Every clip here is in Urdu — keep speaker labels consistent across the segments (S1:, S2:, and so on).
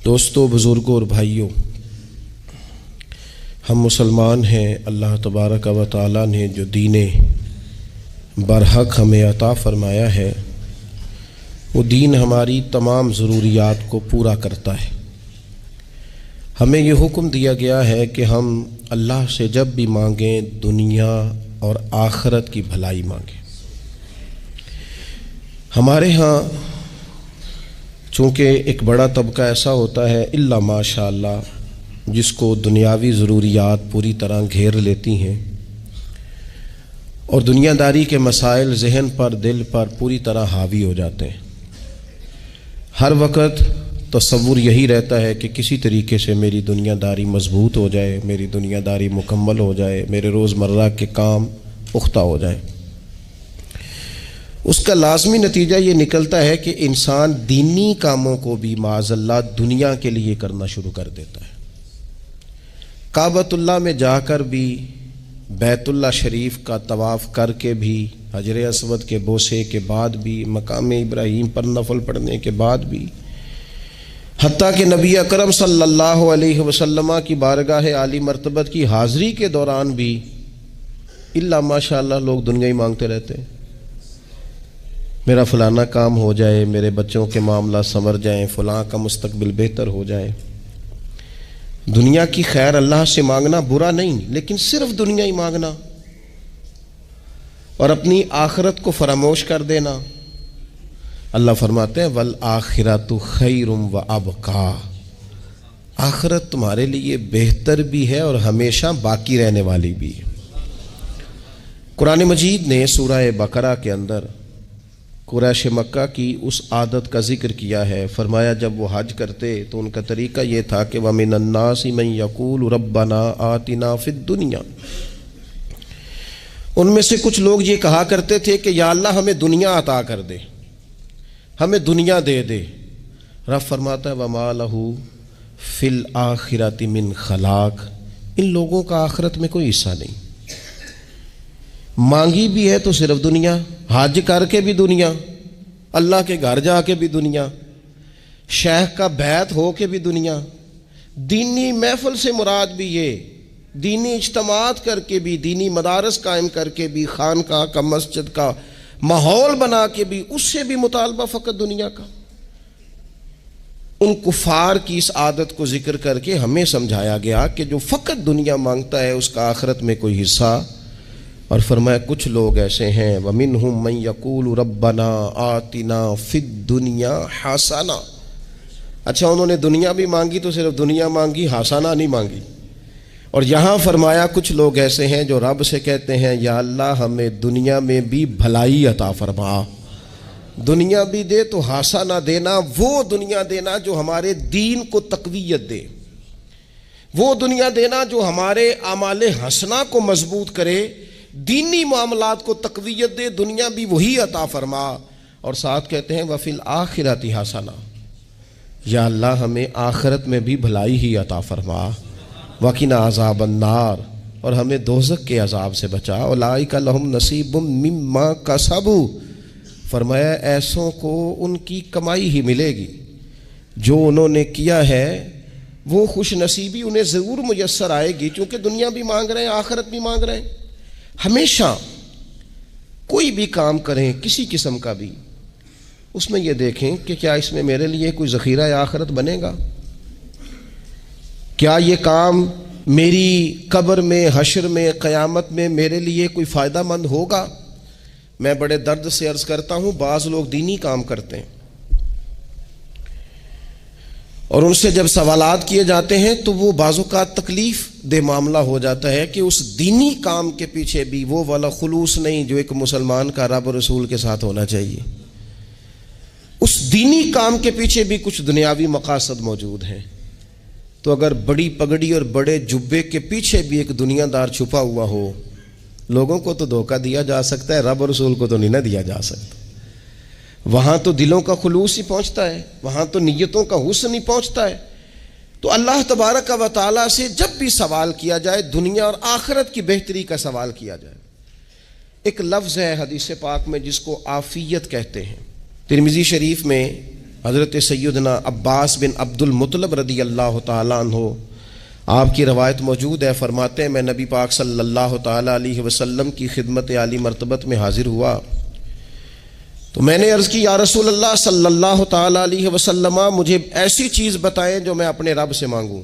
S1: دوستو، بزرگوں اور بھائیوں، ہم مسلمان ہیں۔ اللہ تبارک و تعالیٰ نے جو دین برحق ہمیں عطا فرمایا ہے، وہ دین ہماری تمام ضروریات کو پورا کرتا ہے۔ ہمیں یہ حکم دیا گیا ہے کہ ہم اللہ سے جب بھی مانگیں دنیا اور آخرت کی بھلائی مانگیں۔ ہمارے ہاں چونکہ ایک بڑا طبقہ ایسا ہوتا ہے الا ماشاء اللہ جس کو دنیاوی ضروریات پوری طرح گھیر لیتی ہیں اور دنیا داری کے مسائل ذہن پر، دل پر پوری طرح حاوی ہو جاتے ہیں۔ ہر وقت تصور یہی رہتا ہے کہ کسی طریقے سے میری دنیا داری مضبوط ہو جائے، میری دنیا داری مکمل ہو جائے، میرے روزمرہ کے کام پختہ ہو جائیں۔ اس کا لازمی نتیجہ یہ نکلتا ہے کہ انسان دینی کاموں کو بھی معاذ اللہ دنیا کے لیے کرنا شروع کر دیتا ہے۔ کعبۃ اللہ میں جا کر بھی، بیت اللہ شریف کا طواف کر کے بھی، حجر اسود کے بوسے کے بعد بھی، مقام ابراہیم پر نفل پڑھنے کے بعد بھی، حتیٰ کہ نبی اکرم صلی اللہ علیہ وسلم کی بارگاہ عالی مرتبت کی حاضری کے دوران بھی الا ماشاء اللہ لوگ دنیا ہی مانگتے رہتے ہیں۔ میرا فلانا کام ہو جائے، میرے بچوں کے معاملات سنور جائیں، فلاں کا مستقبل بہتر ہو جائے۔ دنیا کی خیر اللہ سے مانگنا برا نہیں، لیکن صرف دنیا ہی مانگنا اور اپنی آخرت کو فراموش کر دینا۔ اللہ فرماتے ہیں وَالْآخِرَةُ خَيْرٌ وَأَبْقَىٰ، آخرت تمہارے لیے بہتر بھی ہے اور ہمیشہ باقی رہنے والی بھی ہے۔ قرآن مجید نے سورہ بقرہ کے اندر قریش مکہ کی اس عادت کا ذکر کیا ہے۔ فرمایا جب وہ حج کرتے تو ان کا طریقہ یہ تھا کہ وَمِنَ النَّاسِ مَن يَقُولُ رَبَّنَا آتِنَا فِي الدُّنْيَا، ان میں سے کچھ لوگ یہ کہا کرتے تھے کہ یا اللہ ہمیں دنیا عطا کر دے، ہمیں دنیا دے دے۔ رب فرماتا ہے وَمَا لَهُ فِي الْآخِرَةِ مِنْ خَلَاقٍ، ان لوگوں کا آخرت میں کوئی حصہ نہیں۔ مانگی بھی ہے تو صرف دنیا، حج کر کے بھی دنیا، اللہ کے گھر جا کے بھی دنیا، شیخ کا بیعت ہو کے بھی دنیا، دینی محفل سے مراد بھی یہ، دینی اجتماعات کر کے بھی، دینی مدارس قائم کر کے بھی، خانقاہ کا، مسجد کا ماحول بنا کے بھی، اس سے بھی مطالبہ فقط دنیا کا۔ ان کفار کی اس عادت کو ذکر کر کے ہمیں سمجھایا گیا کہ جو فقط دنیا مانگتا ہے اس کا آخرت میں کوئی حصہ، اور فرمایا کچھ لوگ ایسے ہیں وَمِنْهُمْ مَنْ يَقُولُ رَبَّنَا آتِنَا فِي الدُّنْيَا حَسَنَةً، اچھا انہوں نے دنیا بھی مانگی تو صرف دنیا مانگی، حسنہ نہیں مانگی۔ اور یہاں فرمایا کچھ لوگ ایسے ہیں جو رب سے کہتے ہیں یا اللہ ہمیں دنیا میں بھی بھلائی عطا فرما، دنیا بھی دے تو حسنہ دینا، وہ دنیا دینا جو ہمارے دین کو تقویت دے، وہ دنیا دینا جو ہمارے اعمال حسنہ کو مضبوط کرے، دینی معاملات کو تقویت دے، دنیا بھی وہی عطا فرما۔ اور ساتھ کہتے ہیں وَفِي الْآخِرَةِ حَسَنَةً، یا اللہ ہمیں آخرت میں بھی بھلائی ہی عطا فرما، وَقِنَا عَذَابَ النَّارِ، اور ہمیں دوزخ کے عذاب سے بچا، اولئک لَهُمْ نَصِیبٌ مِّمَّا کَسَبُوا، فرمایا ایسوں کو ان کی کمائی ہی ملے گی، جو انہوں نے کیا ہے وہ خوش نصیبی انہیں ضرور میسر آئے گی، چونکہ دنیا بھی مانگ رہے ہیں، آخرت بھی مانگ رہے ہیں۔ ہمیشہ کوئی بھی کام کریں کسی قسم کا بھی، اس میں یہ دیکھیں کہ کیا اس میں میرے لیے کوئی ذخیرہ آخرت بنے گا، کیا یہ کام میری قبر میں، حشر میں، قیامت میں میرے لیے کوئی فائدہ مند ہوگا۔ میں بڑے درد سے عرض کرتا ہوں بعض لوگ دینی کام کرتے ہیں اور ان سے جب سوالات کیے جاتے ہیں تو وہ بعض اوقات تکلیف دہ معاملہ ہو جاتا ہے کہ اس دینی کام کے پیچھے بھی وہ والا خلوص نہیں جو ایک مسلمان کا رب و رسول کے ساتھ ہونا چاہیے۔ اس دینی کام کے پیچھے بھی کچھ دنیاوی مقاصد موجود ہیں، تو اگر بڑی پگڑی اور بڑے جبے کے پیچھے بھی ایک دنیا دار چھپا ہوا ہو، لوگوں کو تو دھوکہ دیا جا سکتا ہے، رب و رسول کو تو نہیں نہ دیا جا سکتا۔ وہاں تو دلوں کا خلوص ہی پہنچتا ہے، وہاں تو نیتوں کا حسن ہی پہنچتا ہے۔ تو اللہ تبارک و تعالیٰ سے جب بھی سوال کیا جائے دنیا اور آخرت کی بہتری کا سوال کیا جائے۔ ایک لفظ ہے حدیث پاک میں جس کو عافیت کہتے ہیں، ترمذی شریف میں حضرت سیدنا عباس بن عبد المطلب رضی اللہ تعالیٰ عنہ، آپ کی روایت موجود ہے، فرماتے ہیں میں نبی پاک صلی اللہ تعالیٰ علیہ وسلم کی خدمت عالی مرتبت میں حاضر ہوا تو میں نے عرض کی یا رسول اللہ صلی اللہ تعالیٰ علیہ وسلم، مجھے ایسی چیز بتائیں جو میں اپنے رب سے مانگوں۔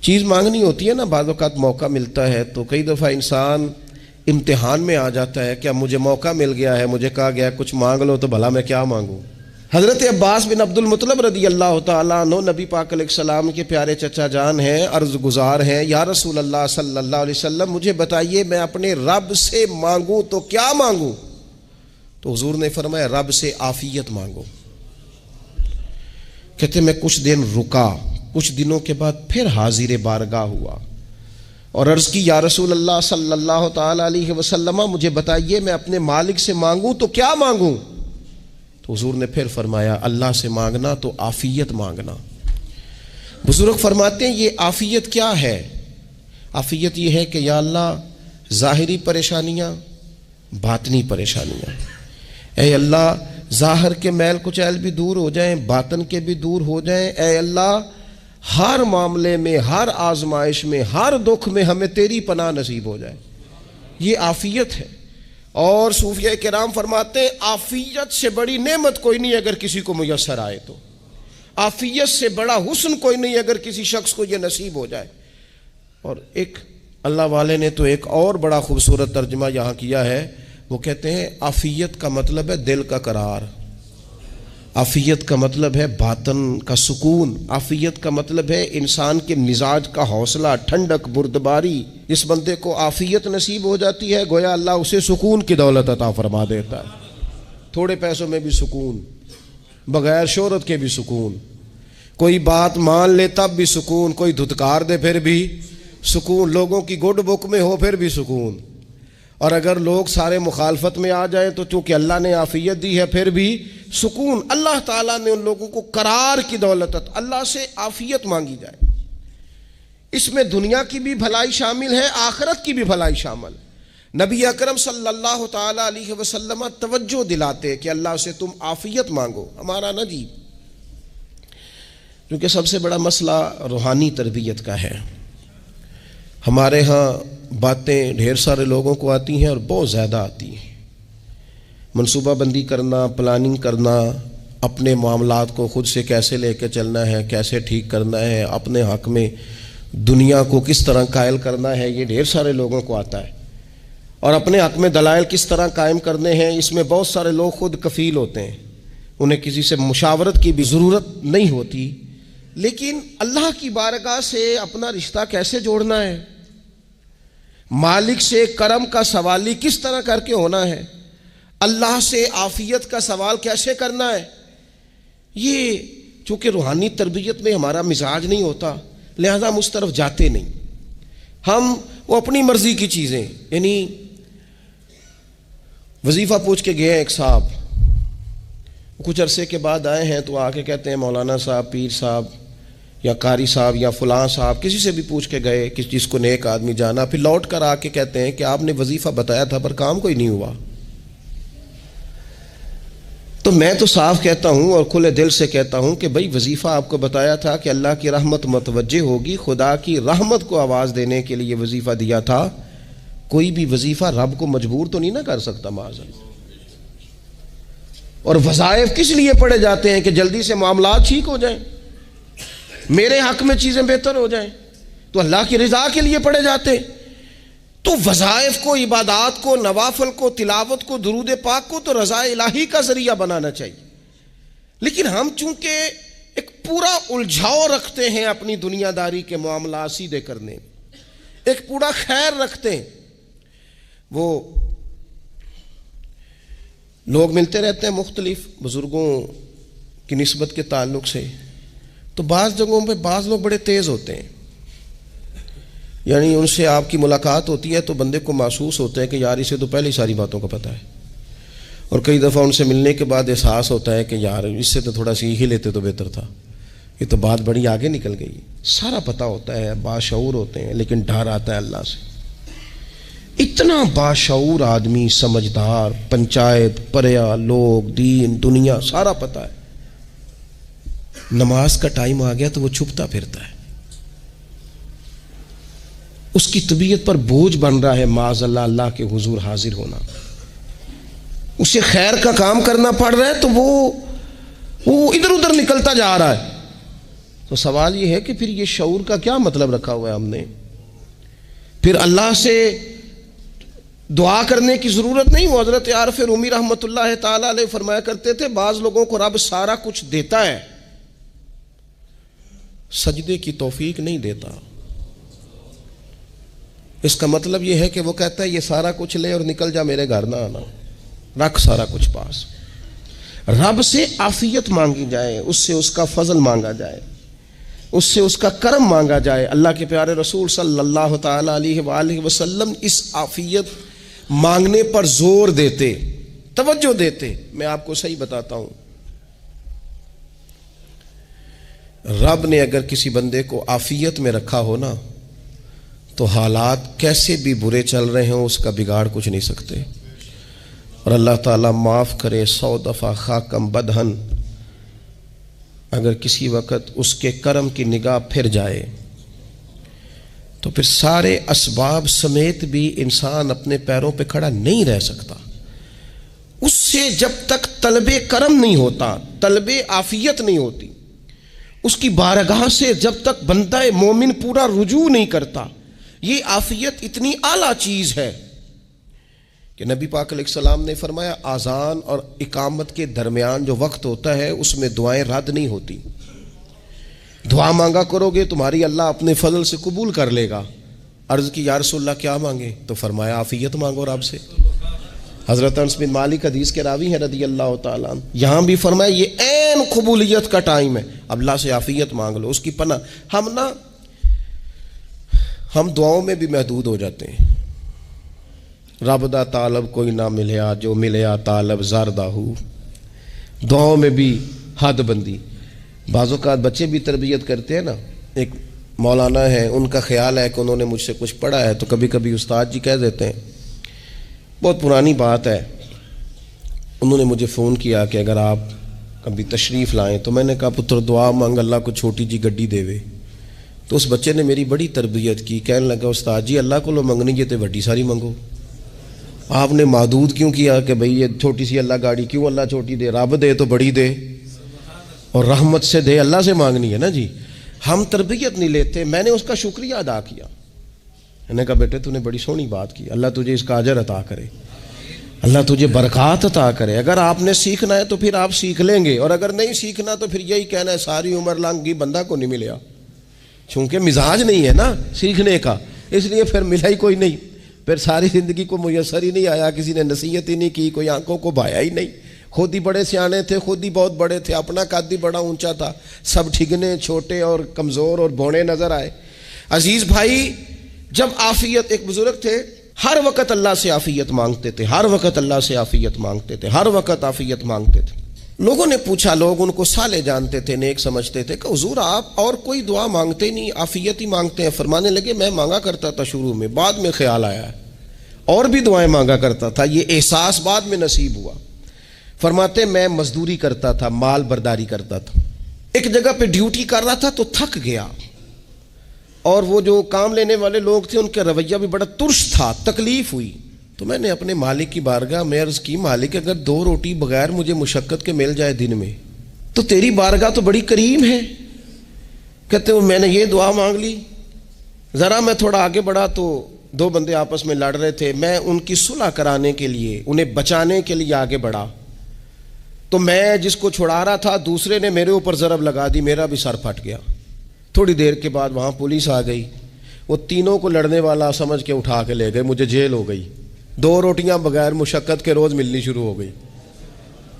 S1: چیز مانگنی ہوتی ہے نا، بعض اوقات موقع ملتا ہے تو کئی دفعہ انسان امتحان میں آ جاتا ہے کہ اب مجھے موقع مل گیا ہے، مجھے کہا گیا کچھ مانگ لو تو بھلا میں کیا مانگوں۔ حضرت عباس بن عبد المطلب رضی اللہ تعالیٰ عنہ نبی پاک علیہ السلام کے پیارے چچا جان ہیں، عرض گزار ہیں یا رسول اللہ صلی اللہ علیہ وسلم مجھے بتائیے میں اپنے رب سے مانگوں تو کیا مانگوں؟ تو حضور نے فرمایا رب سے عافیت مانگو۔ کہتے میں کچھ دن رکا، کچھ دنوں کے بعد پھر حاضر بارگاہ ہوا اور عرض کی یا رسول اللہ صلی اللہ تعالیٰ علیہ وسلم مجھے بتائیے میں اپنے مالک سے مانگوں تو کیا مانگوں؟ تو حضور نے پھر فرمایا اللہ سے مانگنا تو عافیت مانگنا۔ بزرگ فرماتے ہیں یہ عافیت کیا ہے؟ عافیت یہ ہے کہ یا اللہ ظاہری پریشانیاں، باطنی پریشانیاں، اے اللہ ظاہر کے میل کچیل بھی دور ہو جائیں، باطن کے بھی دور ہو جائیں، اے اللہ ہر معاملے میں، ہر آزمائش میں، ہر دکھ میں ہمیں تیری پناہ نصیب ہو جائے۔ یہ عافیت ہے۔ اور صوفیہ کرام فرماتے ہیں عافیت سے بڑی نعمت کوئی نہیں اگر کسی کو میسر آئے تو، عافیت سے بڑا حسن کوئی نہیں اگر کسی شخص کو یہ نصیب ہو جائے۔ اور ایک اللہ والے نے تو ایک اور بڑا خوبصورت ترجمہ یہاں کیا ہے، وہ کہتے ہیں عافیت کا مطلب ہے دل کا قرار، عافیت کا مطلب ہے باطن کا سکون، عافیت کا مطلب ہے انسان کے مزاج کا حوصلہ، ٹھنڈک، بردباری۔ جس بندے کو عافیت نصیب ہو جاتی ہے گویا اللہ اسے سکون کی دولت عطا فرما دیتا ہے، تھوڑے پیسوں میں بھی سکون، بغیر شہرت کے بھی سکون، کوئی بات مان لے تب بھی سکون، کوئی دھتکار دے پھر بھی سکون، لوگوں کی گڈ بک میں ہو پھر بھی سکون، اور اگر لوگ سارے مخالفت میں آ جائیں تو چونکہ اللہ نے عافیت دی ہے پھر بھی سکون۔ اللہ تعالیٰ نے ان لوگوں کو قرار کی دولت، اللہ سے عافیت مانگی جائے، اس میں دنیا کی بھی بھلائی شامل ہے، آخرت کی بھی بھلائی شامل۔ نبی اکرم صلی اللہ تعالیٰ علیہ وسلم توجہ دلاتے کہ اللہ سے تم عافیت مانگو، ہمارا نہ جی، کیونکہ سب سے بڑا مسئلہ روحانی تربیت کا ہے۔ ہمارے ہاں باتیں ڈھیر سارے لوگوں کو آتی ہیں اور بہت زیادہ آتی ہیں، منصوبہ بندی کرنا، پلاننگ کرنا، اپنے معاملات کو خود سے کیسے لے کے چلنا ہے، کیسے ٹھیک کرنا ہے، اپنے حق میں دنیا کو کس طرح قائل کرنا ہے، یہ ڈھیر سارے لوگوں کو آتا ہے، اور اپنے حق میں دلائل کس طرح قائم کرنے ہیں، اس میں بہت سارے لوگ خود کفیل ہوتے ہیں، انہیں کسی سے مشاورت کی بھی ضرورت نہیں ہوتی۔ لیکن اللہ کی بارگاہ سے اپنا رشتہ کیسے جوڑنا ہے، مالک سے کرم کا سوالی کس طرح کر کے ہونا ہے، اللہ سے عافیت کا سوال کیسے کرنا ہے، یہ چونکہ روحانی تربیت میں ہمارا مزاج نہیں ہوتا لہذا ہم اس طرف جاتے نہیں، ہم وہ اپنی مرضی کی چیزیں، یعنی وظیفہ پوچھ کے گئے ہیں ایک صاحب، کچھ عرصے کے بعد آئے ہیں تو آ کے کہتے ہیں مولانا صاحب، پیر صاحب یا قاری صاحب یا فلاں صاحب، کسی سے بھی پوچھ کے گئے کہ جس کو نیک آدمی جانا، پھر لوٹ کر آ کے کہتے ہیں کہ آپ نے وظیفہ بتایا تھا پر کام کوئی نہیں ہوا۔ تو میں تو صاف کہتا ہوں اور کھلے دل سے کہتا ہوں کہ بھئی وظیفہ آپ کو بتایا تھا کہ اللہ کی رحمت متوجہ ہوگی، خدا کی رحمت کو آواز دینے کے لیے وظیفہ دیا تھا، کوئی بھی وظیفہ رب کو مجبور تو نہیں نہ کر سکتا معاذ اللہ۔ اور وظائف کس لیے پڑھے جاتے ہیں کہ جلدی سے معاملات ٹھیک ہو جائیں، میرے حق میں چیزیں بہتر ہو جائیں، تو اللہ کی رضا کے لیے پڑھے جاتے ہیں۔ تو وظائف کو، عبادات کو، نوافل کو، تلاوت کو، درود پاک کو تو رضا الہی کا ذریعہ بنانا چاہیے، لیکن ہم چونکہ ایک پورا الجھاؤ رکھتے ہیں اپنی دنیا داری کے معاملات سیدھے کرنے، ایک پورا خیر رکھتے ہیں، وہ لوگ ملتے رہتے ہیں مختلف بزرگوں کی نسبت کے تعلق سے، تو بعض جگہوں پہ بعض لوگ بڑے تیز ہوتے ہیں، یعنی ان سے آپ کی ملاقات ہوتی ہے تو بندے کو محسوس ہوتا ہے کہ یار اسے تو پہلے ہی ساری باتوں کا پتہ ہے، اور کئی دفعہ ان سے ملنے کے بعد احساس ہوتا ہے کہ یار اس سے تو تھوڑا سیکھ ہی لیتے تو بہتر تھا، یہ تو بات بڑی آگے نکل گئی۔ سارا پتہ ہوتا ہے، باشعور ہوتے ہیں، لیکن ڈر آتا ہے اللہ سے۔ اتنا باشعور آدمی، سمجھدار، پنچایت، پریا، لوگ، دین، دنیا سارا پتہ ہے، نماز کا ٹائم آ گیا تو وہ چھپتا پھرتا ہے، اس کی طبیعت پر بوجھ بن رہا ہے معاذ اللہ اللہ کے حضور حاضر ہونا، اسے خیر کا کام کرنا پڑ رہا ہے تو وہ ادھر ادھر نکلتا جا رہا ہے۔ تو سوال یہ ہے کہ پھر یہ شعور کا کیا مطلب رکھا ہوا ہے ہم نے؟ پھر اللہ سے دعا کرنے کی ضرورت نہیں۔ وہ حضرت عارف رومی رحمۃ اللہ تعالی علیہ فرمایا کرتے تھے بعض لوگوں کو رب سارا کچھ دیتا ہے، سجدے کی توفیق نہیں دیتا۔ اس کا مطلب یہ ہے کہ وہ کہتا ہے یہ سارا کچھ لے اور نکل جا، میرے گھر نہ آنا، رکھ سارا کچھ پاس۔ رب سے عافیت مانگی جائے، اس سے اس کا فضل مانگا جائے، اس سے اس کا کرم مانگا جائے۔ اللہ کے پیارے رسول صلی اللہ تعالی علیہ وآلہ وسلم اس عافیت مانگنے پر زور دیتے، توجہ دیتے۔ میں آپ کو صحیح بتاتا ہوں، رب نے اگر کسی بندے کو عافیت میں رکھا ہو نا تو حالات کیسے بھی برے چل رہے ہوں اس کا بگاڑ کچھ نہیں سکتے۔ اور اللہ تعالیٰ معاف کرے، 100 دفعہ خاکم بدہن اگر کسی وقت اس کے کرم کی نگاہ پھر جائے تو پھر سارے اسباب سمیت بھی انسان اپنے پیروں پہ کھڑا نہیں رہ سکتا۔ اس سے جب تک طلب کرم نہیں ہوتا، طلب عافیت نہیں ہوتی، اس کی بارگاہ سے جب تک بندہ مومن پورا رجوع نہیں کرتا، یہ عافیت اتنی اعلیٰ چیز ہے کہ نبی پاک علیہ السلام نے فرمایا اذان اور اقامت کے درمیان جو وقت ہوتا ہے اس میں دعائیں رد نہیں ہوتی۔ دعا مانگا کرو گے تمہاری اللہ اپنے فضل سے قبول کر لے گا۔ عرض کی یا رسول اللہ کیا مانگے؟ تو فرمایا عافیت مانگو رب سے۔ حضرت انس بن مالک حدیث کے راوی ہیں رضی اللہ تعالیٰ عنہ، یہاں بھی فرمایا یہ عین قبولیت کا ٹائم ہے، اب اللہ سے عافیت مانگ لو، اس کی پناہ۔ ہم دعاؤں میں بھی محدود ہو جاتے ہیں۔ رب دا طالب کوئی نہ ملیا، جو ملیا طالب زردہ ہو، دعاؤں میں بھی حد بندی۔ بعض اوقات بچے بھی تربیت کرتے ہیں نا، ایک مولانا ہے ان کا خیال ہے کہ انہوں نے مجھ سے کچھ پڑھا ہے تو کبھی کبھی استاد جی کہہ دیتے ہیں، بہت پرانی بات ہے، انہوں نے مجھے فون کیا کہ اگر آپ کبھی تشریف لائیں، تو میں نے کہا پتر دعا مانگ اللہ کو چھوٹی جی گڈی دے وے۔ تو اس بچے نے میری بڑی تربیت کی، کہنے لگا استاد جی اللہ کو لو منگنی جی تے وڈی ساری منگو، آپ نے محدود کیوں کیا کہ بھئی یہ چھوٹی سی اللہ گاڑی کیوں اللہ چھوٹی دے، رب دے تو بڑی دے اور رحمت سے دے، اللہ سے مانگنی ہے نا جی۔ ہم تربیت نہیں لیتے۔ میں نے اس کا شکریہ ادا کیا، میں نے کہا بیٹے تو نے بڑی سونی بات کی، اللہ تجھے اس کا اجر عطا کرے، اللہ تجھے برکات عطا کرے۔ اگر آپ نے سیکھنا ہے تو پھر آپ سیکھ لیں گے، اور اگر نہیں سیکھنا تو پھر یہی کہنا ہے ساری عمر لانگی بندہ کو نہیں ملیا، چونکہ مزاج نہیں ہے نا سیکھنے کا، اس لیے پھر ملا ہی کوئی نہیں، پھر ساری زندگی کو میسر ہی نہیں آیا، کسی نے نصیحت ہی نہیں کی، کوئی آنکھوں کو بھایا ہی نہیں، خود ہی بڑے سیانے تھے، خود ہی بہت بڑے تھے، اپنا قد ہی بڑا اونچا تھا، سب ٹھگنے چھوٹے اور کمزور اور بونے نظر آئے۔ عزیز بھائی، جب عافیت، ایک بزرگ تھے ہر وقت اللہ سے عافیت مانگتے تھے، ہر وقت اللہ سے عافیت مانگتے تھے، ہر وقت عافیت مانگتے تھے۔ لوگوں نے پوچھا، لوگ ان کو صالح جانتے تھے، نیک سمجھتے تھے، کہ حضور آپ اور کوئی دعا مانگتے نہیں، عافیت ہی مانگتے ہیں؟ فرمانے لگے میں مانگا کرتا تھا شروع میں، بعد میں خیال آیا ہے اور بھی دعائیں مانگا کرتا تھا، یہ احساس بعد میں نصیب ہوا۔ فرماتے میں مزدوری کرتا تھا، مال برداری کرتا تھا، ایک جگہ پہ ڈیوٹی کر رہا تھا تو تھک گیا، اور وہ جو کام لینے والے لوگ تھے ان کا رویہ بھی بڑا ترش تھا، تکلیف ہوئی، تو میں نے اپنے مالک کی بارگاہ میں عرض کی مالک اگر 2 روٹی بغیر مجھے مشقت کے مل جائے دن میں تو تیری بارگاہ تو بڑی کریم ہے۔ کہتے ہیں میں نے یہ دعا مانگ لی، ذرا میں تھوڑا آگے بڑھا تو 2 بندے آپس میں لڑ رہے تھے، میں ان کی صلح کرانے کے لیے، انہیں بچانے کے لیے آگے بڑھا، تو میں جس کو چھڑا رہا تھا دوسرے نے میرے اوپر ضرب لگا دی، میرا بھی سر پھٹ گیا۔ تھوڑی دیر کے بعد وہاں پولیس آ گئی، وہ تینوں کو لڑنے والا سمجھ کے اٹھا کے لے گئے، مجھے جیل ہو گئی، 2 روٹیاں بغیر مشقت کے روز ملنی شروع ہو گئی۔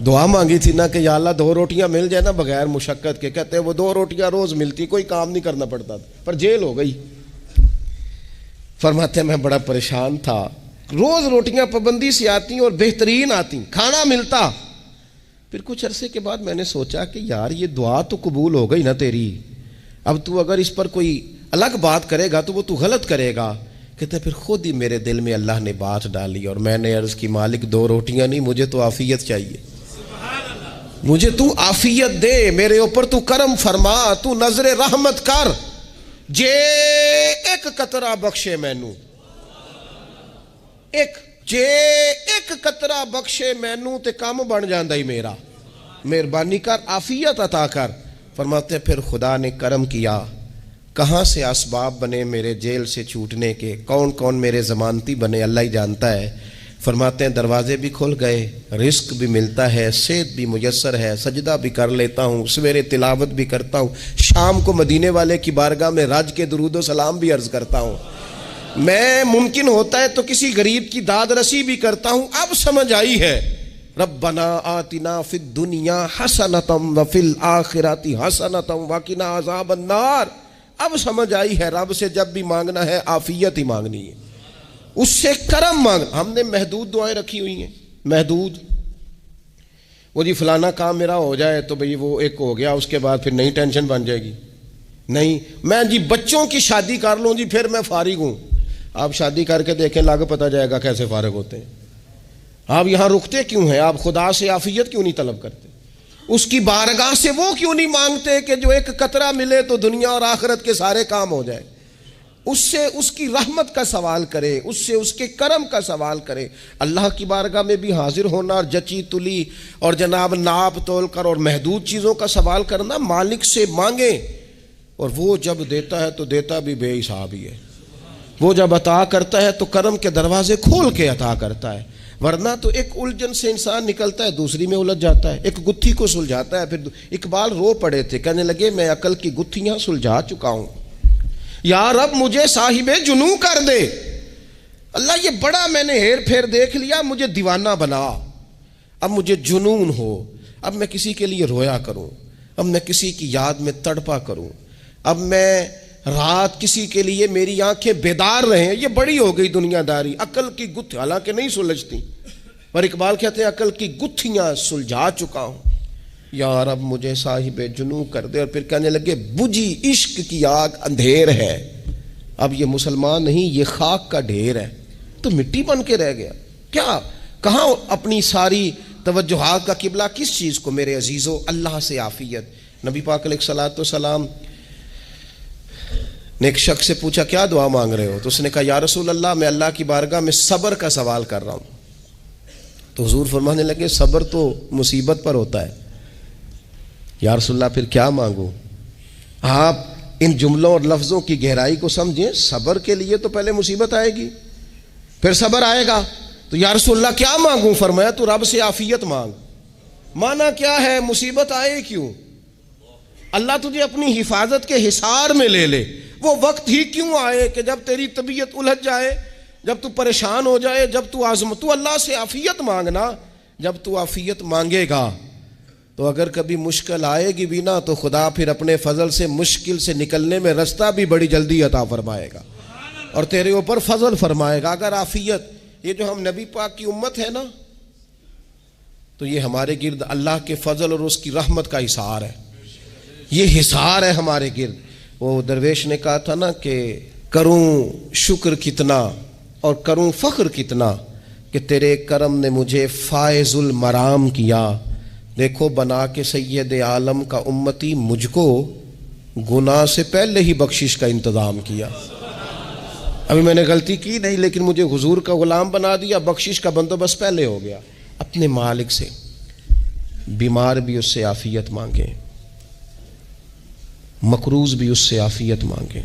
S1: دعا مانگی تھی نا کہ یا اللہ 2 روٹیاں مل جائے نا بغیر مشقت کے، کہتے ہیں وہ 2 روٹیاں روز ملتی، کوئی کام نہیں کرنا پڑتا تھا، پر جیل ہو گئی۔ فرماتے ہیں میں بڑا پریشان تھا، روز روٹیاں پابندی سے آتی اور بہترین آتی، کھانا ملتا۔ پھر کچھ عرصے کے بعد میں نے سوچا کہ یار یہ دعا تو قبول ہو گئی نا تیری، اب تو اگر اس پر کوئی الگ بات کرے گا تو وہ تو غلط کرے گا۔ کہتے پھر خود ہی میرے دل میں اللہ نے بات ڈالی اور میں نے عرض کی مالک 2 روٹیاں نہیں، مجھے تو عافیت چاہیے، مجھے تو آفیت دے، میرے اوپر تو کرم فرما، تو نظر رحمت کر، جے ایک قطرہ بخشے مینوں، ایک قطرہ بخشے مینوں تے کام بن جاندا ہی میرا، مہربانی کر، آفیت عطا کر۔ فرماتے پھر خدا نے کرم کیا، کہاں سے اسباب بنے میرے جیل سے چھوٹنے کے، کون کون میرے ضمانتی بنے اللہ ہی جانتا ہے۔ فرماتے ہیں دروازے بھی کھل گئے، رزق بھی ملتا ہے، صحت بھی میسر ہے، سجدہ بھی کر لیتا ہوں، سویرے تلاوت بھی کرتا ہوں، شام کو مدینے والے کی بارگاہ میں رج کے درود و سلام بھی عرض کرتا ہوں، میں ممکن ہوتا ہے تو کسی غریب کی داد رسی بھی کرتا ہوں۔ اب سمجھ آئی ہے، ربنا آتنا فی الدنیا حسنۃ وفی الآخرۃ حسنۃ وقنا عذاب النار۔ اب سمجھ آئی ہے رب سے جب بھی مانگنا ہے آفیت ہی مانگنی ہے، اس سے کرم مانگ۔ ہم نے محدود دعائیں رکھی ہوئی ہیں، محدود، وہ جی فلانا کام میرا ہو جائے تو بھئی وہ ایک ہو گیا، اس کے بعد پھر نئی ٹینشن بن جائے گی، نہیں میں جی بچوں کی شادی کر لوں جی پھر میں فارغ ہوں۔ آپ شادی کر کے دیکھیں، لاگ پتہ جائے گا کیسے فارغ ہوتے ہیں۔ آپ یہاں رکتے کیوں ہیں؟ آپ خدا سے عافیت کیوں نہیں طلب کرتے؟ اس کی بارگاہ سے وہ کیوں نہیں مانگتے کہ جو ایک قطرہ ملے تو دنیا اور آخرت کے سارے کام ہو جائے؟ اس سے اس کی رحمت کا سوال کرے، اس سے اس کے کرم کا سوال کرے۔ اللہ کی بارگاہ میں بھی حاضر ہونا اور جچی تلی اور جناب ناپ تول کر اور محدود چیزوں کا سوال کرنا، مالک سے مانگیں، اور وہ جب دیتا ہے تو دیتا بھی بے حساب ہی ہے۔ وہ جب عطا کرتا ہے تو کرم کے دروازے کھول کے عطا کرتا ہے، ورنہ تو ایک الجھن سے انسان نکلتا ہے دوسری میں الجھ جاتا ہے، ایک گتھی کو سلجھاتا ہے۔ پھر اقبال رو پڑے تھے، کہنے لگے میں عقل کی گتھیاں سلجھا چکا ہوں، یا رب مجھے صاحب جنوں کر دے۔ اللہ یہ بڑا میں نے ہیر پھیر دیکھ لیا، مجھے دیوانہ بنا، اب مجھے جنون ہو، اب میں کسی کے لیے رویا کروں، اب میں کسی کی یاد میں تڑپا کروں، اب میں رات کسی کے لیے میری آنکھیں بیدار رہیں۔ یہ بڑی ہو گئی دنیا داری، عقل کی گتھی حالانکہ نہیں سلجھتی، پر اقبال کہتے ہیں عقل کی گتھیاں سلجھا چکا ہوں، یا رب مجھے صاحب جنوں کر دے۔ اور پھر کہنے لگے بجھی عشق کی آگ اندھیر ہے، اب یہ مسلمان نہیں، یہ خاک کا ڈھیر ہے، تو مٹی بن کے رہ گیا۔ کیا کہاں اپنی ساری توجہات کا قبلہ کس چیز کو؟ میرے عزیزو اللہ سے عافیت۔ نبی پاک علیہ الصلوۃ والسلام نے ایک شخص سے پوچھا کیا دعا مانگ رہے ہو؟ تو اس نے کہا یا رسول اللہ میں اللہ کی بارگاہ میں صبر کا سوال کر رہا ہوں۔ تو حضور فرمانے لگے صبر تو مصیبت پر ہوتا ہے۔ یا رسول اللہ پھر کیا مانگوں؟ آپ ان جملوں اور لفظوں کی گہرائی کو سمجھیں، صبر کے لیے تو پہلے مصیبت آئے گی پھر صبر آئے گا۔ تو یا رسول اللہ کیا مانگوں؟ فرمایا تو رب سے عافیت مانگ۔ مانا کیا ہے؟ مصیبت آئے کیوں؟ اللہ تجھے اپنی حفاظت کے حصار میں لے لے، وہ وقت ہی کیوں آئے کہ جب تیری طبیعت الجھ جائے، جب تو پریشان ہو جائے، جب تو تو اللہ سے عافیت مانگنا۔ جب تو عافیت مانگے گا تو اگر کبھی مشکل آئے گی بھی نا تو خدا پھر اپنے فضل سے مشکل سے نکلنے میں رستہ بھی بڑی جلدی عطا فرمائے گا اور تیرے اوپر فضل فرمائے گا۔ اگر عافیت، یہ جو ہم نبی پاک کی امت ہے نا، تو یہ ہمارے گرد اللہ کے فضل اور اس کی رحمت کا حصار ہے، یہ حصار ہے ہمارے گرد۔ وہ درویش نے کہا تھا نا کہ کروں شکر کتنا اور کروں فخر کتنا کہ تیرے کرم نے مجھے فائز المرام کیا، دیکھو بنا کے سید عالم کا امتی مجھ کو گناہ سے پہلے ہی بخشش کا انتظام کیا۔ ابھی میں نے غلطی کی نہیں لیکن مجھے حضور کا غلام بنا دیا، بخشش کا بندوبست پہلے ہو گیا۔ اپنے مالک سے، بیمار بھی اس سے عافیت مانگیں، مقروض بھی اس سے عافیت مانگیں،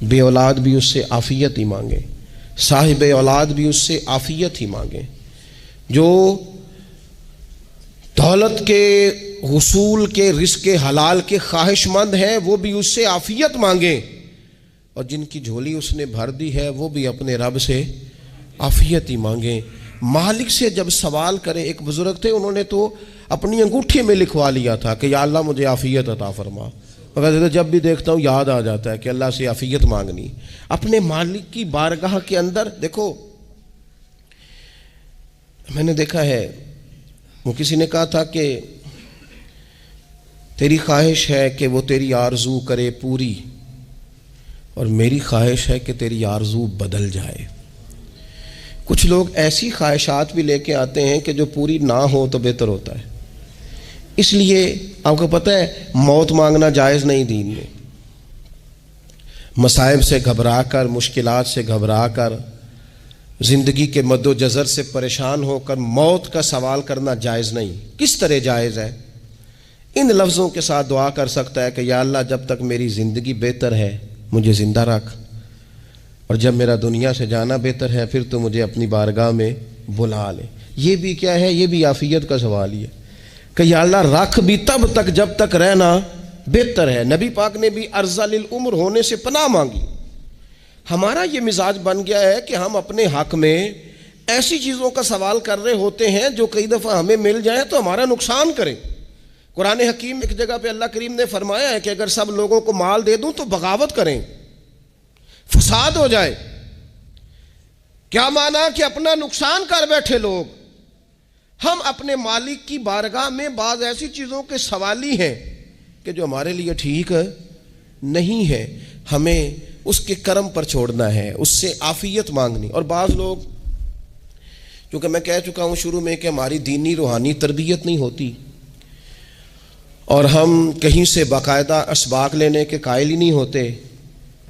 S1: بے اولاد بھی اس سے عافیت ہی مانگیں، صاحب اولاد بھی اس سے عافیت ہی مانگیں، جو دولت کے حصول کے رزق حلال کے خواہش مند ہیں وہ بھی اس سے عافیت مانگیں، اور جن کی جھولی اس نے بھر دی ہے وہ بھی اپنے رب سے عافیت ہی مانگیں۔ مالک سے جب سوال کریں، ایک بزرگ تھے انہوں نے تو اپنی انگوٹھی میں لکھوا لیا تھا کہ یا اللہ مجھے عافیت عطا فرما، مگر جب بھی دیکھتا ہوں یاد آ جاتا ہے کہ اللہ سے عافیت مانگنی۔ اپنے مالک کی بارگاہ کے اندر دیکھو، میں نے دیکھا ہے وہ کسی نے کہا تھا کہ تیری خواہش ہے کہ وہ تیری آرزو کرے پوری، اور میری خواہش ہے کہ تیری آرزو بدل جائے۔ کچھ لوگ ایسی خواہشات بھی لے کے آتے ہیں کہ جو پوری نہ ہو تو بہتر ہوتا ہے، اس لیے آپ کو پتہ ہے موت مانگنا جائز نہیں دین میں. مصائب سے گھبرا کر، مشکلات سے گھبرا کر، زندگی کے مد و جزر سے پریشان ہو کر موت کا سوال کرنا جائز نہیں. کس طرح جائز ہے؟ ان لفظوں کے ساتھ دعا کر سکتا ہے کہ یا اللہ جب تک میری زندگی بہتر ہے مجھے زندہ رکھ، اور جب میرا دنیا سے جانا بہتر ہے پھر تو مجھے اپنی بارگاہ میں بلا لے. یہ بھی کیا ہے؟ یہ بھی عافیت کا سوال ہی ہے کہ یا اللہ رکھ بھی تب تک جب تک رہنا بہتر ہے. نبی پاک نے بھی ارذل العمر ہونے سے پناہ مانگی. ہمارا یہ مزاج بن گیا ہے کہ ہم اپنے حق میں ایسی چیزوں کا سوال کر رہے ہوتے ہیں جو کئی دفعہ ہمیں مل جائیں تو ہمارا نقصان کریں. قرآن حکیم ایک جگہ پہ اللہ کریم نے فرمایا ہے کہ اگر سب لوگوں کو مال دے دوں تو بغاوت کریں، فساد ہو جائے. کیا مانا؟ کہ اپنا نقصان کر بیٹھے لوگ. ہم اپنے مالک کی بارگاہ میں بعض ایسی چیزوں کے سوالی ہیں کہ جو ہمارے لیے ٹھیک نہیں ہے، ہمیں اس کے کرم پر چھوڑنا ہے، اس سے عافیت مانگنی. اور بعض لوگ، کیونکہ میں کہہ چکا ہوں شروع میں کہ ہماری دینی روحانی تربیت نہیں ہوتی اور ہم کہیں سے باقاعدہ اسباق لینے کے قائل ہی نہیں ہوتے،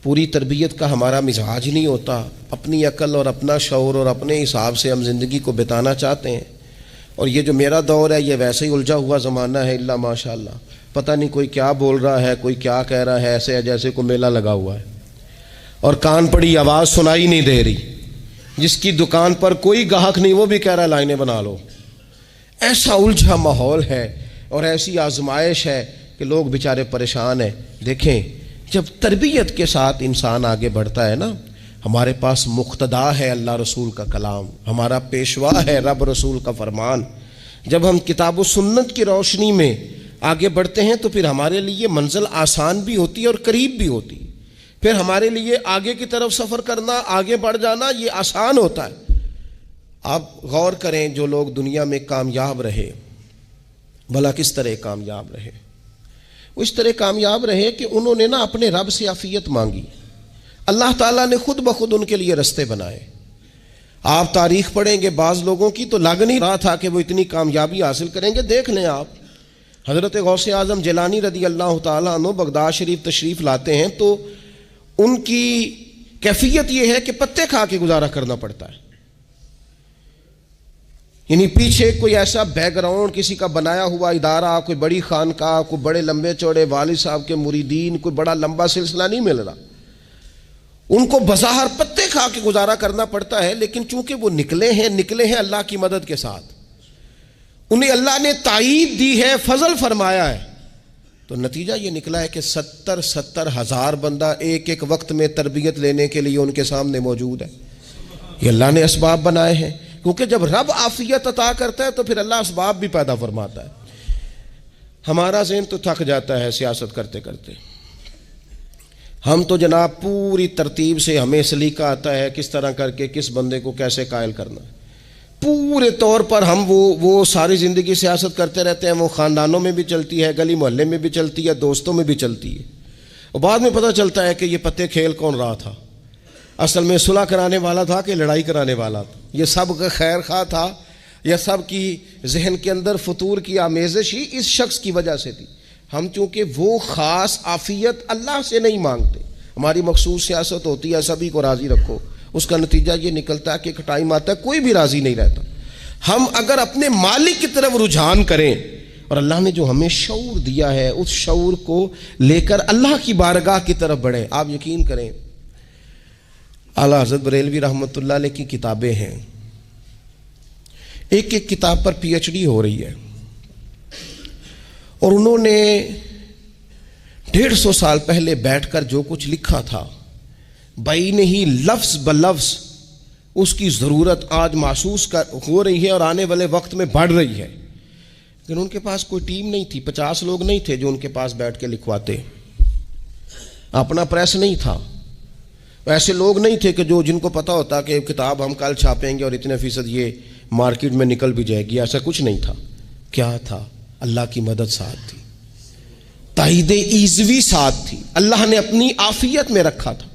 S1: پوری تربیت کا ہمارا مزاج نہیں ہوتا، اپنی عقل اور اپنا شعور اور اپنے حساب سے ہم زندگی کو بتانا چاہتے ہیں. اور یہ جو میرا دور ہے یہ ویسے ہی الجھا ہوا زمانہ ہے، اللہ ماشاء اللہ، پتہ نہیں کوئی کیا بول رہا ہے، کوئی کیا کہہ رہا ہے، ایسے ہے جیسے کوئی میلہ لگا ہوا ہے اور کان پڑی آواز سنائی نہیں دے رہی. جس کی دکان پر کوئی گاہک نہیں وہ بھی کہہ رہا ہے لائنیں بنا لو. ایسا الجھا ماحول ہے اور ایسی آزمائش ہے کہ لوگ بیچارے پریشان ہیں. دیکھیں جب تربیت کے ساتھ انسان آگے بڑھتا ہے نا، ہمارے پاس مقتدا ہے اللہ رسول کا کلام، ہمارا پیشوا ہے رب رسول کا فرمان. جب ہم کتاب و سنت کی روشنی میں آگے بڑھتے ہیں تو پھر ہمارے لیے منزل آسان بھی ہوتی ہے اور قریب بھی ہوتی. پھر ہمارے لیے آگے کی طرف سفر کرنا، آگے بڑھ جانا یہ آسان ہوتا ہے. آپ غور کریں جو لوگ دنیا میں کامیاب رہے، بھلا کس طرح کامیاب رہے؟ وہ اس طرح کامیاب رہے کہ انہوں نے نا اپنے رب سے عافیت مانگی. اللہ تعالیٰ نے خود بخود ان کے لیے رستے بنائے. آپ تاریخ پڑھیں گے بعض لوگوں کی تو لگ نہیں رہا تھا کہ وہ اتنی کامیابی حاصل کریں گے. دیکھ لیں آپ حضرت غوث اعظم جیلانی رضی اللہ تعالیٰ عنہ بغداد شریف تشریف لاتے ہیں تو ان کی کیفیت یہ ہے کہ پتے کھا کے گزارا کرنا پڑتا ہے. یعنی پیچھے کوئی ایسا بیک گراؤنڈ کسی کا بنایا ہوا ادارہ، کوئی بڑی خانقاہ، کوئی بڑے لمبے چوڑے والد صاحب کے مریدین، کوئی بڑا لمبا سلسلہ نہیں مل رہا. ان کو بظاہر پتے کھا کے گزارا کرنا پڑتا ہے، لیکن چونکہ وہ نکلے ہیں اللہ کی مدد کے ساتھ. انہیں اللہ نے تائید دی ہے، فضل فرمایا ہے، تو نتیجہ یہ نکلا ہے کہ 70 ہزار بندہ ایک ایک وقت میں تربیت لینے کے لیے ان کے سامنے موجود ہے. یہ اللہ نے اسباب بنائے ہیں، کیونکہ جب رب عافیت عطا کرتا ہے تو پھر اللہ اسباب بھی پیدا فرماتا ہے. ہمارا ذہن تو تھک جاتا ہے سیاست کرتے کرتے. ہم تو جناب پوری ترتیب سے ہمیں سلیقہ آتا ہے کس طرح کر کے کس بندے کو کیسے قائل کرنا ہے. پورے طور پر ہم وہ ساری زندگی سیاست کرتے رہتے ہیں. وہ خاندانوں میں بھی چلتی ہے، گلی محلے میں بھی چلتی ہے، دوستوں میں بھی چلتی ہے، اور بعد میں پتہ چلتا ہے کہ یہ پتے کھیل کون رہا تھا. اصل میں صلح کرانے والا تھا کہ لڑائی کرانے والا تھا. یہ سب کا خیر خواہ تھا، یا سب کی ذہن کے اندر فطور کی آمیزش ہی اس شخص کی وجہ سے تھی. ہم چونکہ وہ خاص عافیت اللہ سے نہیں مانگتے، ہماری مخصوص سیاست ہوتی ہے سبھی کو راضی رکھو. اس کا نتیجہ یہ نکلتا ہے کہ ایک ٹائم آتا ہے کوئی بھی راضی نہیں رہتا. ہم اگر اپنے مالک کی طرف رجحان کریں اور اللہ نے جو ہمیں شعور دیا ہے اس شعور کو لے کر اللہ کی بارگاہ کی طرف بڑھیں. آپ یقین کریں اعلیٰ حضرت بریلوی رحمۃ اللہ علیہ کی کتابیں ہیں، ایک ایک کتاب پر پی ایچ ڈی ہو رہی ہے، اور انہوں نے 150 سال پہلے بیٹھ کر جو کچھ لکھا تھا بین ہی لفظ بلفظ اس کی ضرورت آج محسوس ہو رہی ہے اور آنے والے وقت میں بڑھ رہی ہے. لیکن ان کے پاس کوئی ٹیم نہیں تھی، 50 لوگ نہیں تھے جو ان کے پاس بیٹھ کے لکھواتے، اپنا پریس نہیں تھا، ایسے لوگ نہیں تھے کہ جن کو پتہ ہوتا کہ کتاب ہم کل چھاپیں گے اور اتنے فیصد یہ مارکیٹ میں نکل بھی جائے گی. ایسا کچھ نہیں تھا. کیا تھا؟ اللہ کی مدد ساتھ تھی، تائید ایزوی ساتھ تھی، اللہ نے اپنی عافیت میں رکھا تھا.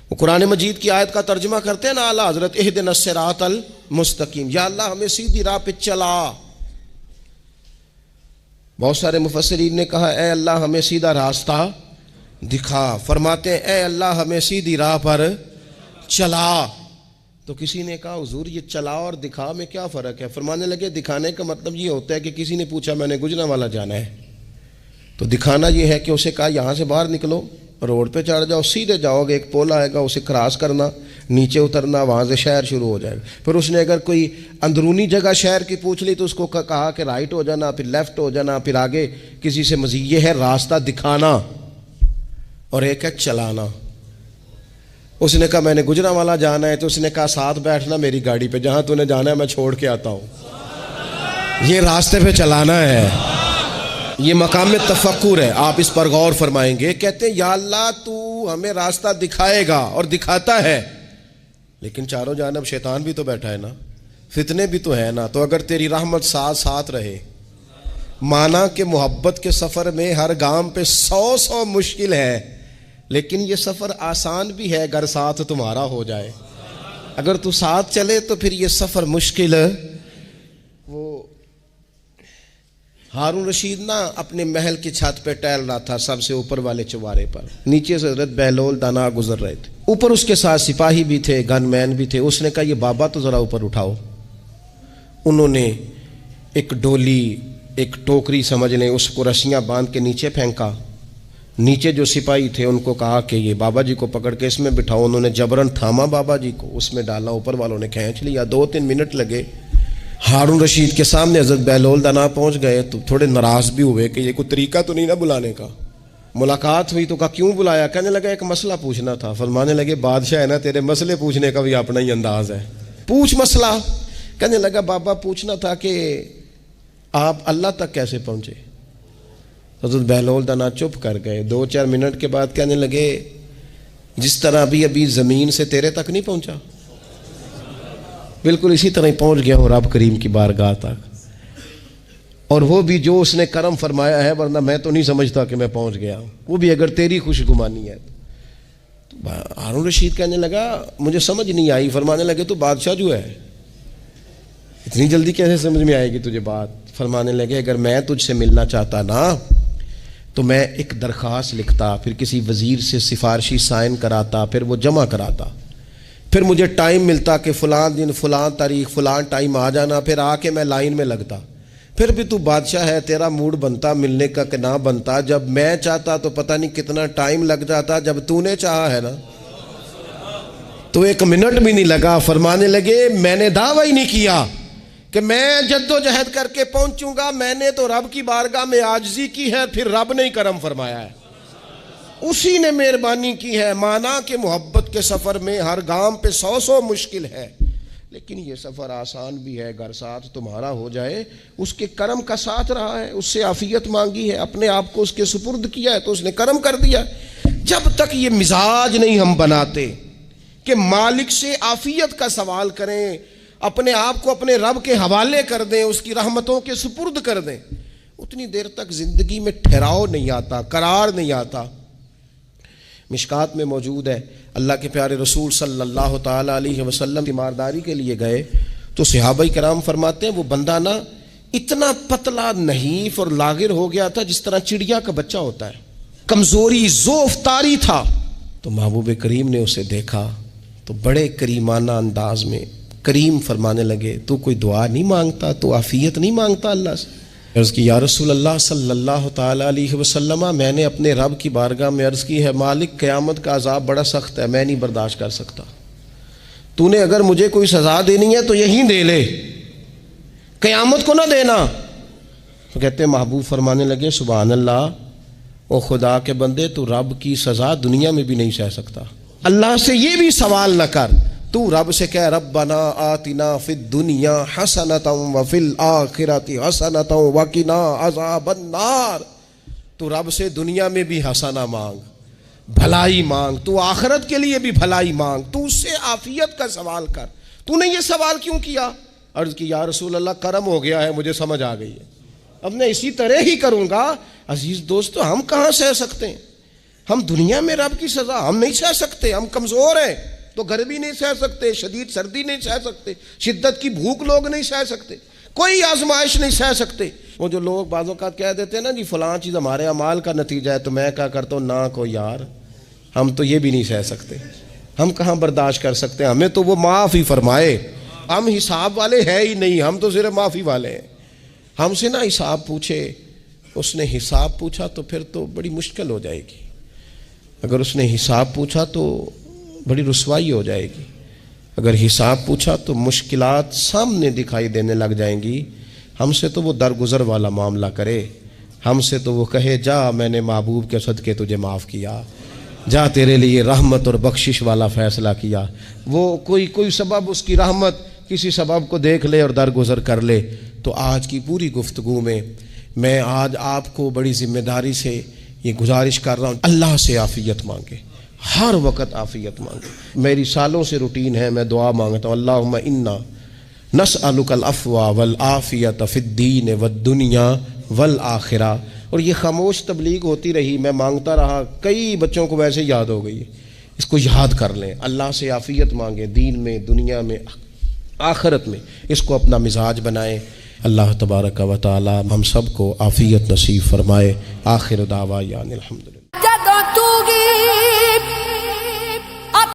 S1: وہ قرآن مجید کی آیت کا ترجمہ کرتے ہیں نا اعلیٰ حضرت، اہدنا الصراط المستقیم، یا اللہ ہمیں سیدھی راہ پہ چلا. بہت سارے مفسرین نے کہا اے اللہ ہمیں سیدھا راستہ دکھا، فرماتے ہیں اے اللہ ہمیں سیدھی راہ پر چلا۔ تو کسی نے کہا حضور یہ چلا اور دکھا میں کیا فرق ہے؟ فرمانے لگے دکھانے کا مطلب یہ ہوتا ہے کہ کسی نے پوچھا میں نے گجرانوالہ جانا ہے، تو دکھانا یہ ہے کہ اسے کہا یہاں سے باہر نکلو، روڈ پہ چڑھ جاؤ، سیدھے جاؤ گے، ایک پول آئے گا اسے کراس کرنا، نیچے اترنا، وہاں سے شہر شروع ہو جائے گا۔ پھر اس نے اگر کوئی اندرونی جگہ شہر کی پوچھ لی تو اس کو کہا کہ رائٹ ہو جانا، پھر لیفٹ ہو جانا، پھر آگے کسی سے مزید۔ یہ ہے راستہ دکھانا، اور ایک ہے چلانا۔ اس نے کہا میں نے گجرانوالہ جانا ہے، تو اس نے کہا ساتھ بیٹھنا میری گاڑی پہ، جہاں تو نے جانا ہے میں چھوڑ کے آتا ہوں۔ یہ راستے پہ چلانا ہے، یہ مقام تفکر ہے، آپ اس پر غور فرمائیں گے۔ کہتے ہیں یا اللہ تو ہمیں راستہ دکھائے گا اور دکھاتا ہے، لیکن چاروں جانب شیطان بھی تو بیٹھا ہے نا، فتنے بھی تو ہے نا، تو اگر تیری رحمت ساتھ ساتھ رہے، مانا کہ محبت کے سفر میں ہر گام پہ 100 مشکل ہے، لیکن یہ سفر آسان بھی ہے اگر ساتھ تمہارا ہو جائے۔ اگر تو ساتھ چلے تو پھر یہ سفر مشکل ہے۔ وہ ہارون رشید نا اپنے محل کی چھت پہ ٹہل رہا تھا، سب سے اوپر والے چوارے پر، نیچے سے حضرت بہلول دانا گزر رہے تھے، اوپر اس کے ساتھ سپاہی بھی تھے، گن مین بھی تھے۔ اس نے کہا یہ بابا تو ذرا اوپر اٹھاؤ۔ انہوں نے ایک ڈولی، ایک ٹوکری سمجھ لیں، اس کو رسیاں باندھ کے نیچے پھینکا۔ نیچے جو سپاہی تھے ان کو کہا کہ یہ بابا جی کو پکڑ کے اس میں بٹھاؤ۔ انہوں نے جبرن تھاما بابا جی کو، اس میں ڈالا، اوپر والوں نے کھینچ لیا۔ 2-3 منٹ لگے۔ ہارون رشید کے سامنے حضرت بہلول دانا پہنچ گئے تو تھوڑے ناراض بھی ہوئے کہ یہ کوئی طریقہ تو نہیں نا بلانے کا۔ ملاقات ہوئی تو کہا کیوں بلایا؟ کہنے لگا ایک مسئلہ پوچھنا تھا۔ فرمانے لگے بادشاہ ہے نا، تیرے مسئلے پوچھنے کا بھی اپنا ہی انداز ہے، پوچھ مسئلہ۔ کہنے لگا بابا پوچھنا تھا کہ آپ اللہ تک کیسے پہنچے؟ حضرت بہلول دانا چپ کر گئے۔ 2-4 منٹ کے بعد کہنے لگے جس طرح ابھی زمین سے تیرے تک نہیں پہنچا، بالکل اسی طرح ہی پہنچ گیا ہوں رب کریم کی بارگاہ تک، اور وہ بھی جو اس نے کرم فرمایا ہے، ورنہ میں تو نہیں سمجھتا کہ میں پہنچ گیا ہوں، وہ بھی اگر تیری خوش گمانی ہے۔ ہارون رشید کہنے لگا مجھے سمجھ نہیں آئی۔ فرمانے لگے تو بادشاہ جو ہے اتنی جلدی کیسے سمجھ میں آئے گی تجھے بات؟ فرمانے لگے اگر میں تجھ سے ملنا چاہتا نا تو میں ایک درخواست لکھتا، پھر کسی وزیر سے سفارشی سائن کراتا، پھر وہ جمع کراتا، پھر مجھے ٹائم ملتا کہ فلاں دن فلاں تاریخ فلاں ٹائم آ جانا، پھر آ کے میں لائن میں لگتا، پھر بھی تو بادشاہ ہے، تیرا موڈ بنتا ملنے کا کہ نہ بنتا۔ جب میں چاہتا تو پتہ نہیں کتنا ٹائم لگ جاتا، جب تو نے چاہا ہے نا تو 1 منٹ بھی نہیں لگا۔ فرمانے لگے میں نے دعویٰ ہی نہیں کیا کہ میں جد و جہد کر کے پہنچوں گا، میں نے تو رب کی بارگاہ میں عاجزی کی ہے، پھر رب نے ہی کرم فرمایا ہے، اسی نے مہربانی کی ہے۔ مانا کہ محبت کے سفر میں ہر گام پہ 100 مشکل ہے، لیکن یہ سفر آسان بھی ہے اگر ساتھ تمہارا ہو جائے۔ اس کے کرم کا ساتھ رہا ہے، اس سے عافیت مانگی ہے، اپنے آپ کو اس کے سپرد کیا ہے تو اس نے کرم کر دیا۔ جب تک یہ مزاج نہیں ہم بناتے کہ مالک سے عافیت کا سوال کریں، اپنے آپ کو اپنے رب کے حوالے کر دیں، اس کی رحمتوں کے سپرد کر دیں، اتنی دیر تک زندگی میں ٹھہراؤ نہیں آتا، قرار نہیں آتا۔ مشکات میں موجود ہے، اللہ کے پیارے رسول صلی اللہ تعالیٰ علیہ وسلم تیمارداری کے لیے گئے تو صحابہ کرام فرماتے ہیں وہ بندہ نا اتنا پتلا نحیف اور لاغر ہو گیا تھا جس طرح چڑیا کا بچہ ہوتا ہے، کمزوری ضعف طاری تھا۔ تو محبوب کریم نے اسے دیکھا تو بڑے کریمانہ انداز میں کریم فرمانے لگے تو کوئی دعا نہیں مانگتا، تو عافیت نہیں مانگتا اللہ سے؟ عرض کی یا رسول اللہ صلی اللہ تعالیٰ علیہ وسلم، میں نے اپنے رب کی بارگاہ میں عرض کی ہے مالک قیامت کا عذاب بڑا سخت ہے، میں نہیں برداشت کر سکتا، تو نے اگر مجھے کوئی سزا دینی ہے تو یہیں دے لے، قیامت کو نہ دینا۔ تو کہتے ہیں محبوب فرمانے لگے سبحان اللہ، او خدا کے بندے تو رب کی سزا دنیا میں بھی نہیں سہ سکتا، اللہ سے یہ بھی سوال نہ کر، تو رب سے کہہ ربنا آتنا فی الدنیا حسنۃ وفی الآخرۃ حسنۃ وقنا عذاب النار، تو رب سے دنیا میں بھی حسنہ مانگ، بھلائی مانگ، تو آخرت کے لیے بھی بھلائی مانگ، تو اس سے عافیت کا سوال کر۔ تو نے یہ سوال کیوں کیا؟ عرض کی یا رسول اللہ کرم ہو گیا ہے، مجھے سمجھ آ گئی ہے، اب میں اسی طرح ہی کروں گا۔ عزیز دوستو ہم کہاں سہ سکتے ہیں؟ ہم دنیا میں رب کی سزا ہم نہیں سہ سکتے، ہم کمزور ہیں تو گرمی نہیں سہ سکتے، شدید سردی نہیں سہ سکتے، شدت کی بھوک لوگ نہیں سہ سکتے، کوئی آزمائش نہیں سہ سکتے۔ وہ جو لوگ بعض اوقات کہہ دیتے ہیں نا جی فلاں چیز ہمارے اعمال کا نتیجہ ہے، تو میں کیا کرتا ہوں، نہ کو یار ہم تو یہ بھی نہیں سہ سکتے، ہم کہاں برداشت کر سکتے ہیں، ہمیں تو وہ معاف ہی فرمائے۔ ہم حساب والے ہے ہی نہیں، ہم تو صرف معافی والے ہیں۔ ہم سے نہ حساب پوچھے، اس نے حساب پوچھا تو پھر تو بڑی مشکل ہو جائے گی۔ اگر اس نے حساب پوچھا تو بڑی رسوائی ہو جائے گی، اگر حساب پوچھا تو مشکلات سامنے دکھائی دینے لگ جائیں گی۔ ہم سے تو وہ درگزر والا معاملہ کرے، ہم سے تو وہ کہے جا میں نے محبوب کے صدقے تجھے معاف کیا، جا تیرے لیے رحمت اور بخشش والا فیصلہ کیا۔ وہ کوئی سبب، اس کی رحمت کسی سبب کو دیکھ لے اور درگزر کر لے۔ تو آج کی پوری گفتگو میں آج آپ کو بڑی ذمہ داری سے یہ گزارش کر رہا ہوں، اللہ سے عافیت مانگے، ہر وقت عافیت مانگے۔ میری سالوں سے روٹین ہے، میں دعا مانگتا ہوں اللہم انا نسألک العفو والعافیت فی الدین والدنیا والآخرہ۔ اور یہ خاموش تبلیغ ہوتی رہی، میں مانگتا رہا، کئی بچوں کو ویسے یاد ہو گئی، اس کو یاد کر لیں، اللہ سے عافیت مانگیں، دین میں، دنیا میں، آخرت میں، اس کو اپنا مزاج بنائیں۔ اللہ تبارک و تعالی ہم سب کو عافیت نصیب فرمائے۔ آخر دعوانا الحمدللہ۔